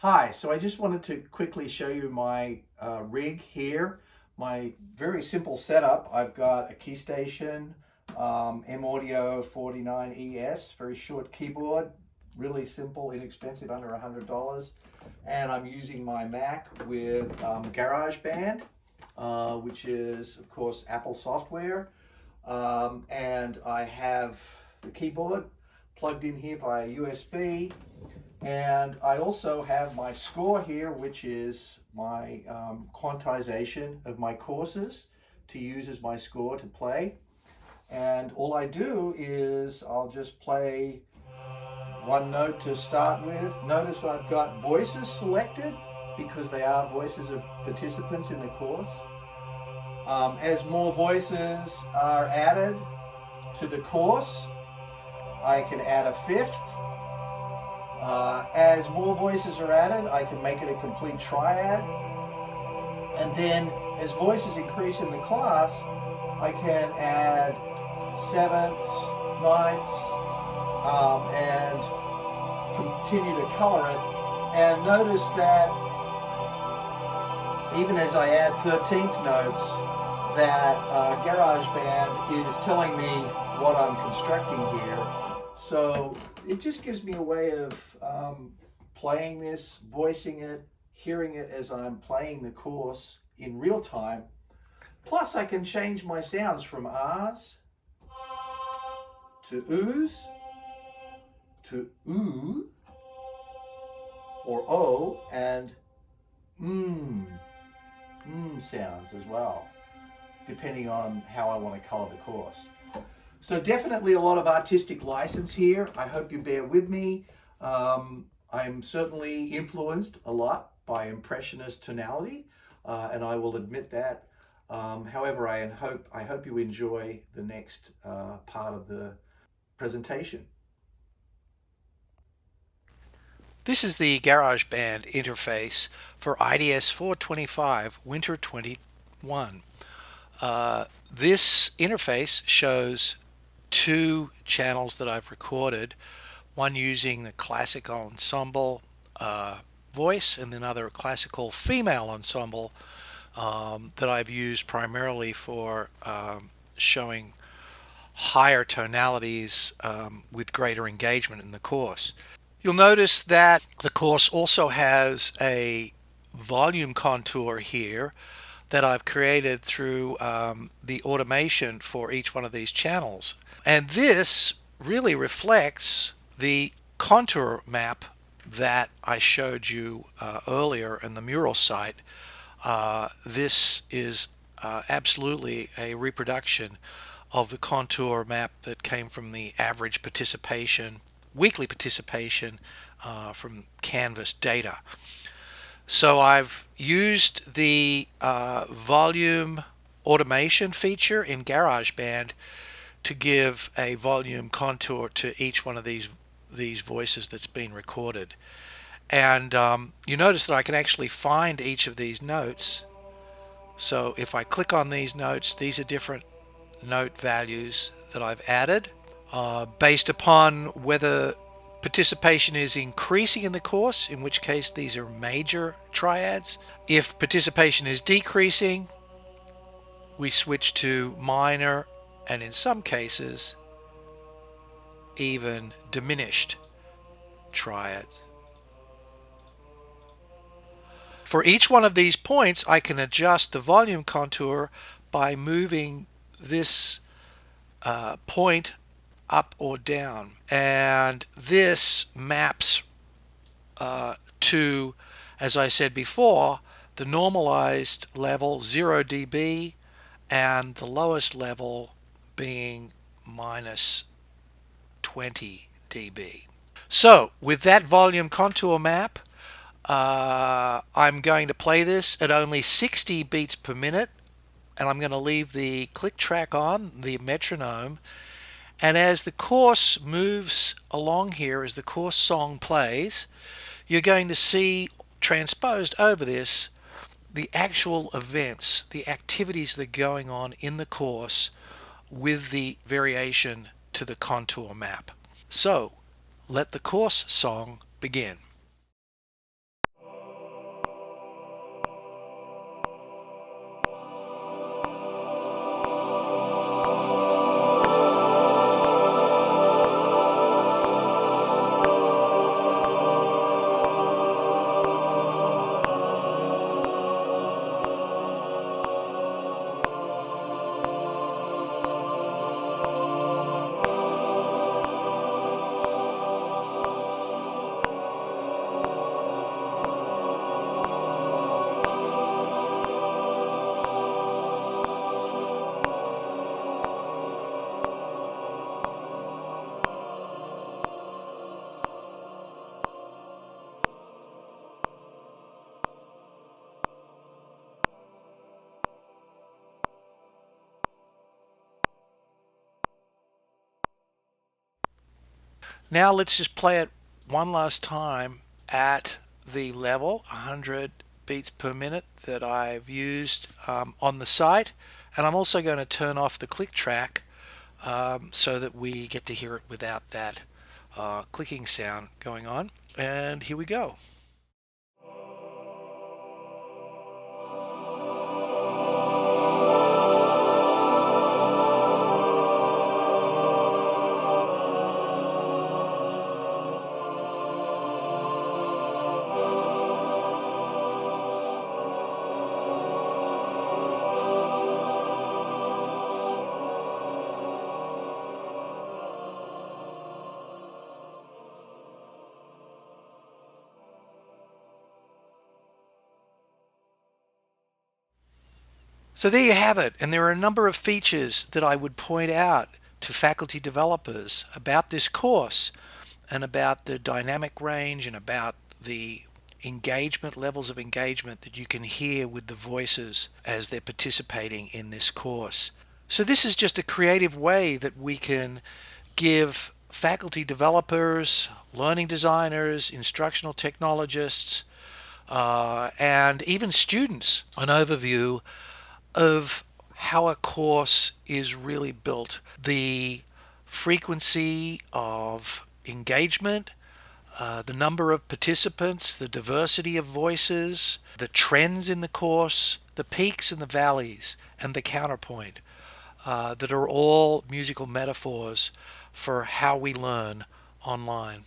Hi, so I just wanted to quickly show you my rig here. My very simple setup. I've got a key station, M Audio 49ES, very short keyboard, really simple, inexpensive, under $100. And I'm using my Mac with GarageBand, which is, of course, Apple software. And I have the keyboard plugged in here via USB. And I also have my score here, which is my quantization of my courses to use as my score to play. And all I do is I'll just play one note to start with. Notice I've got voices selected because they are voices of participants in the course. As more voices are added to the course, I can add a fifth. As more voices are added, I can make it a complete triad. And then as voices increase in the class, I can add sevenths, ninths, and continue to color it. And notice that even as I add 13th notes, that GarageBand is telling me what I'm constructing here. So it just gives me a way of playing this, voicing it, hearing it as I'm playing the course in real time. Plus, I can change my sounds from R's to O's to oo or O and sounds as well, depending on how I want to color the course. So definitely a lot of artistic license here. I hope you bear with me. I'm certainly influenced a lot by Impressionist tonality, and I will admit that. However, I hope you enjoy the next part of the presentation. This is the GarageBand interface for IDS 425 Winter 21. This interface shows two channels that I've recorded, one using the classic ensemble voice and another classical female ensemble that I've used primarily for showing higher tonalities with greater engagement in the course. You'll notice that the course also has a volume contour here that I've created through the automation for each one of these channels. And this really reflects the contour map that I showed you earlier in the mural site. This is absolutely a reproduction of the contour map that came from the average participation, weekly participation from Canvas data. So I've used the volume automation feature in GarageBand to give a volume contour to each one of these voices that's been recorded. And you notice that I can actually find each of these notes. So if I click on these notes, these are different note values that I've added based upon whether participation is increasing in the course, in which case these are major triads. If participation is decreasing, we switch to minor, and in some cases even diminished triads. For each one of these points, I can adjust the volume contour by moving this point up or down, and this maps to, as I said before, the normalized level 0 dB and the lowest level being minus 20 dB. So with that volume contour map, I'm going to play this at only 60 beats per minute, and I'm going to leave the click track on, the metronome. And as the course moves along here, as the course song plays, you're going to see transposed over this the actual events, the activities that are going on in the course with the variation to the contour map. So let the course song begin. Now let's just play it one last time at the level 100 beats per minute that I've used on the site. And I'm also going to turn off the click track so that we get to hear it without that clicking sound going on. And here we go. So there you have it. And there are a number of features that I would point out to faculty developers about this course and about the dynamic range and about the engagement levels of engagement that you can hear with the voices as they're participating in this course. So this is just a creative way that we can give faculty developers, learning designers, instructional technologists, and even students an overview of how a course is really built. The frequency of engagement, the number of participants, the diversity of voices, the trends in the course, the peaks and the valleys, and the counterpoint that are all musical metaphors for how we learn online.